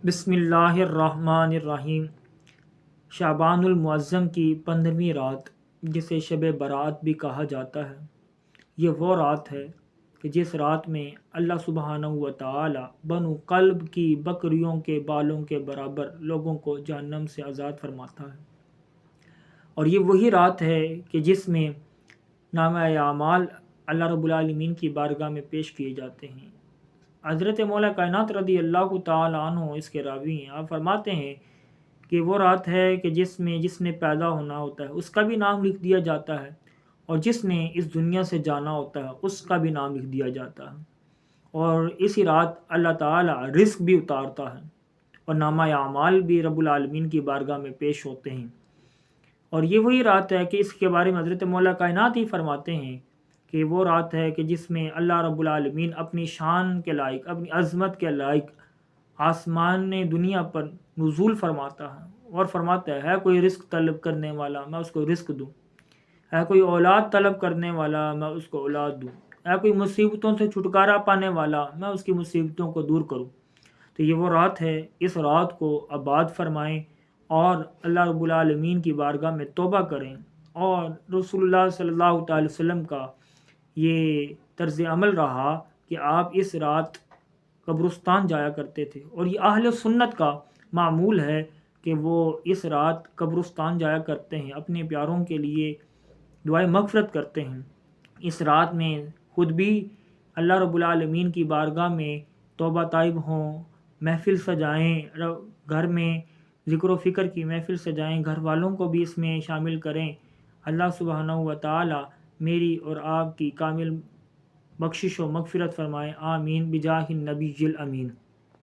بسم اللہ الرحمن الرحیم۔ شعبان المعظم کی 15ویں رات، جسے شب برات بھی کہا جاتا ہے، یہ وہ رات ہے کہ جس رات میں اللہ سبحانہ و تعالی بنو قلب کی بکریوں کے بالوں کے برابر لوگوں کو جہنم سے آزاد فرماتا ہے، اور یہ وہی رات ہے کہ جس میں نامہ اعمال اللہ رب العالمین کی بارگاہ میں پیش کیے جاتے ہیں۔ حضرت مولا کائنات رضی اللہ تعالی عنہ اس کے راوی ہیں۔ آپ فرماتے ہیں کہ وہ رات ہے کہ جس نے پیدا ہونا ہوتا ہے اس کا بھی نام لکھ دیا جاتا ہے، اور جس نے اس دنیا سے جانا ہوتا ہے اس کا بھی نام لکھ دیا جاتا ہے، اور اسی رات اللہ تعالی رزق بھی اتارتا ہے، اور نامہ اعمال بھی رب العالمین کی بارگاہ میں پیش ہوتے ہیں۔ اور یہ وہی رات ہے کہ اس کے بارے میں حضرت مولا کائنات ہی فرماتے ہیں کہ وہ رات ہے کہ جس میں اللہ رب العالمین اپنی شان کے لائق، اپنی عظمت کے لائق آسمان دنیا پر نزول فرماتا ہے، اور فرماتا ہے کوئی رزق طلب کرنے والا میں اس کو رزق دوں، ہے کوئی اولاد طلب کرنے والا میں اس کو اولاد دوں، ہے کوئی مصیبتوں سے چھٹکارا پانے والا میں اس کی مصیبتوں کو دور کروں۔ تو یہ وہ رات ہے، اس رات کو آباد فرمائیں اور اللہ رب العالمین کی بارگاہ میں توبہ کریں، اور رسول اللہ صلی اللہ تعالی وسلم کا یہ طرز عمل رہا کہ آپ اس رات قبرستان جایا کرتے تھے، اور یہ اہل سنت کا معمول ہے کہ وہ اس رات قبرستان جایا کرتے ہیں، اپنے پیاروں کے لیے دعائے مغفرت کرتے ہیں۔ اس رات میں خود بھی اللہ رب العالمین کی بارگاہ میں توبہ طائب ہوں، محفل سجائیں، گھر میں ذکر و فکر کی محفل سجائیں، گھر والوں کو بھی اس میں شامل کریں۔ اللہ سبحانہ و تعالی میری اور آپ کی کامل بخشش و مغفرت فرمائے، آمین بجاہ النبی الامین۔